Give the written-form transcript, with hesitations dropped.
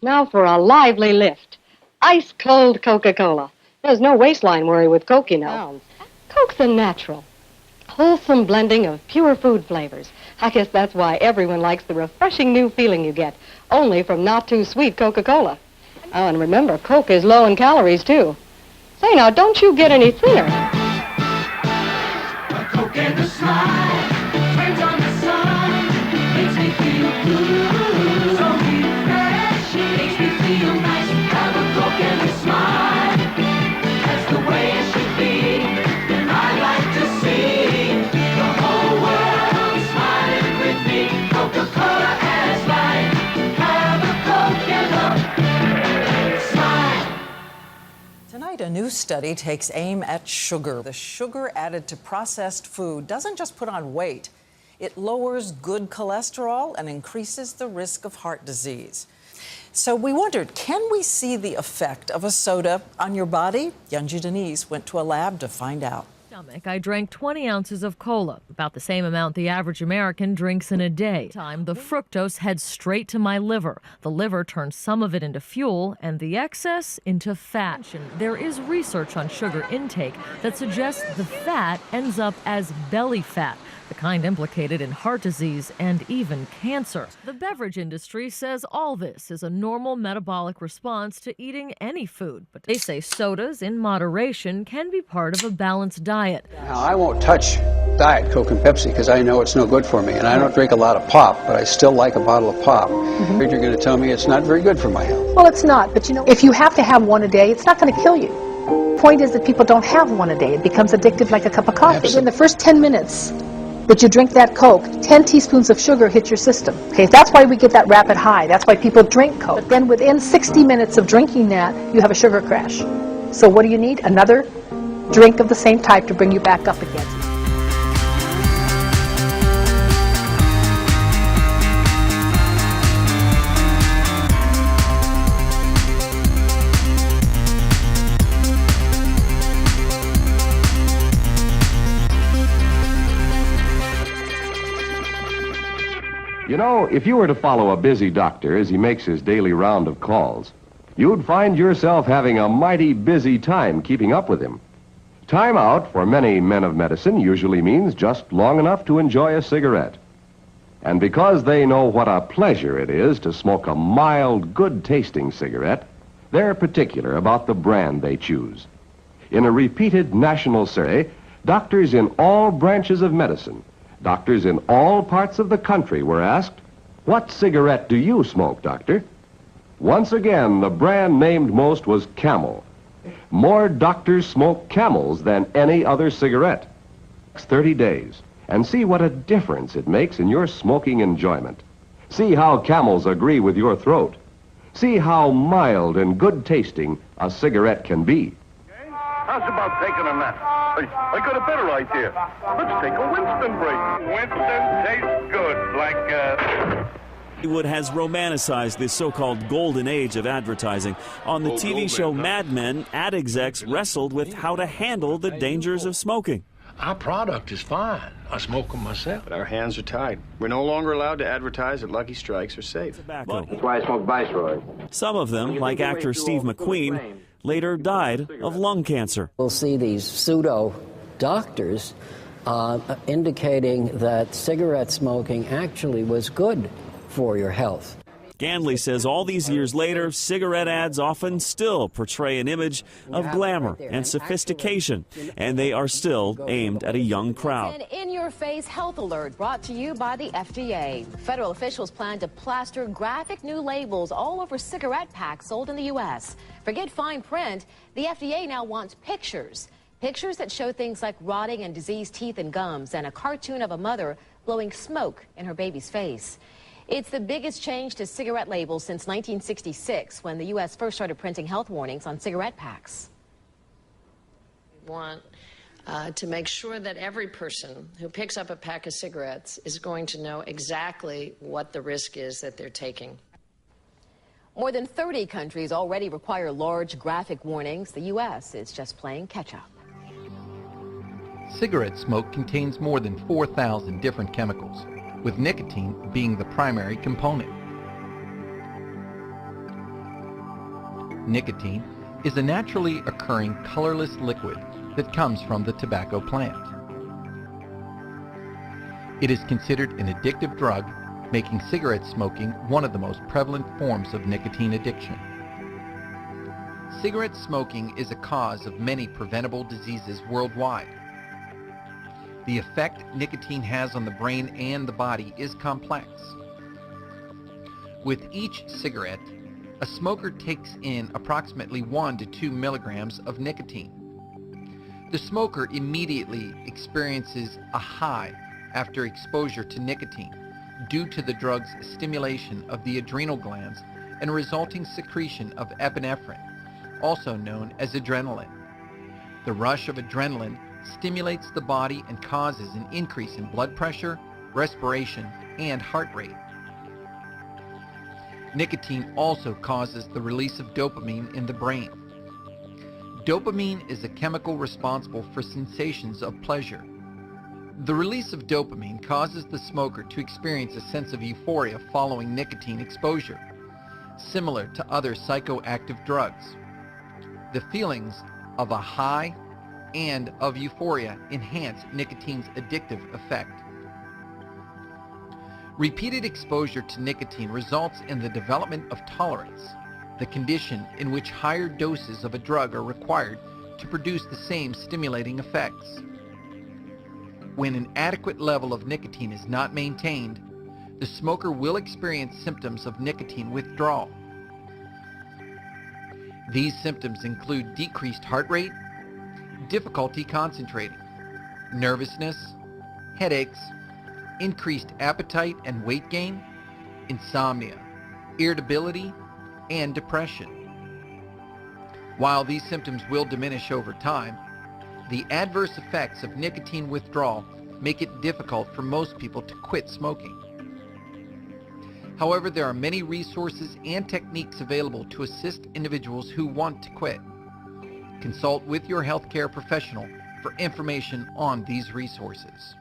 Now for a lively lift. Ice-cold Coca-Cola. There's no waistline worry with Coke, you know. Coke's a natural, wholesome blending of pure food flavors. I guess that's why everyone likes the refreshing new feeling you get, only from not-too-sweet Coca-Cola. Oh, and remember, Coke is low in calories, too. Say, now, don't you get any thinner. A Coke and a smile, turns on the sun, makes me feel good, so refreshing, makes me feel nice. Have a Coke and a smile, that's the way it should be, and I like to see the whole world smiling with me. Coca-Cola has life, have a Coke and a smile. Tonight, a new study takes aim at sugar. The sugar added to processed food doesn't just put on weight, it lowers good cholesterol and increases the risk of heart disease. So we wondered, can we see the effect of a soda on your body? Yunji Denise went to a lab to find out. I drank 20 ounces of cola, about the same amount the average American drinks in a day. The fructose heads straight to my liver. The liver turns some of it into fuel and the excess into fat. There is research on sugar intake that suggests the fat ends up as belly fat, the kind implicated in heart disease and even cancer. The beverage industry says all this is a normal metabolic response to eating any food, but they say sodas in moderation can be part of a balanced diet. Now, I won't touch Diet Coke and Pepsi because I know it's no good for me, and I don't drink a lot of pop, but I still like a bottle of pop. You're going to tell me it's not very good for my health. Well, it's not, but you know, if you have to have one a day, it's not going to kill you. Point is that people don't have one a day. It becomes addictive like a cup of coffee. Absolutely. In the first 10 minutes that you drink that Coke, 10 teaspoons of sugar hit your system. Okay, that's why we get that rapid high. That's why people drink Coke. But then within 60 minutes of drinking that, you have a sugar crash. So what do you need? Another drink of the same type to bring you back up again. You know, if you were to follow a busy doctor as he makes his daily round of calls, you'd find yourself having a mighty busy time keeping up with him. Time out for many men of medicine usually means just long enough to enjoy a cigarette. And because they know what a pleasure it is to smoke a mild, good-tasting cigarette, they're particular about the brand they choose. In a repeated national survey, doctors in all branches of medicine, doctors in all parts of the country were asked, "What cigarette do you smoke, doctor?" Once again, the brand named most was Camel. More doctors smoke Camels than any other cigarette. 30 days, and see what a difference it makes in your smoking enjoyment. See how Camels agree with your throat. See how mild and good-tasting a cigarette can be. How's about taking a nap? I got a better idea. Let's take a Winston break. Winston tastes good, like, Hollywood has romanticized this so-called golden age of advertising. On the TV show Mad Men, ad execs wrestled with how to handle the dangers of smoking. Our product is fine. I smoke them myself. But our hands are tied. We're no longer allowed to advertise that Lucky Strikes are safe. Tobacco. That's why I smoke Viceroy. Some of them, like actor Steve McQueen, later died of lung cancer. We'll see these pseudo doctors indicating that cigarette smoking actually was good for your health. Ganley says all these years later, cigarette ads often still portray an image of glamour and sophistication, and they are still aimed at a young crowd. An in-your-face health alert brought to you by the FDA. Federal officials plan to plaster graphic new labels all over cigarette packs sold in the U.S. Forget fine print, the FDA now wants pictures. Pictures that show things like rotting and diseased teeth and gums, and a cartoon of a mother blowing smoke in her baby's face. It's the biggest change to cigarette labels since 1966, when the U.S. first started printing health warnings on cigarette packs. We want to make sure that every person who picks up a pack of cigarettes is going to know exactly what the risk is that they're taking. More than 30 countries already require large graphic warnings. The U.S. is just playing catch-up. Cigarette smoke contains more than 4,000 different chemicals, with nicotine being the primary component. Nicotine is a naturally occurring colorless liquid that comes from the tobacco plant. It is considered an addictive drug, making cigarette smoking one of the most prevalent forms of nicotine addiction. Cigarette smoking is a cause of many preventable diseases worldwide. The effect nicotine has on the brain and the body is complex. With each cigarette, a smoker takes in approximately 1 to 2 milligrams of nicotine. The smoker immediately experiences a high after exposure to nicotine due to the drug's stimulation of the adrenal glands and resulting secretion of epinephrine, also known as adrenaline. The rush of adrenaline stimulates the body and causes an increase in blood pressure, respiration, and heart rate. Nicotine also causes the release of dopamine in the brain. Dopamine is a chemical responsible for sensations of pleasure. The release of dopamine causes the smoker to experience a sense of euphoria following nicotine exposure, similar to other psychoactive drugs. The feelings of a high and of euphoria enhance nicotine's addictive effect. Repeated exposure to nicotine results in the development of tolerance, the condition in which higher doses of a drug are required to produce the same stimulating effects. When an adequate level of nicotine is not maintained, the smoker will experience symptoms of nicotine withdrawal. These symptoms include decreased heart rate, difficulty concentrating, nervousness, headaches, increased appetite and weight gain, insomnia, irritability, and depression. While these symptoms will diminish over time, the adverse effects of nicotine withdrawal make it difficult for most people to quit smoking. However, there are many resources and techniques available to assist individuals who want to quit. Consult with your healthcare professional for information on these resources.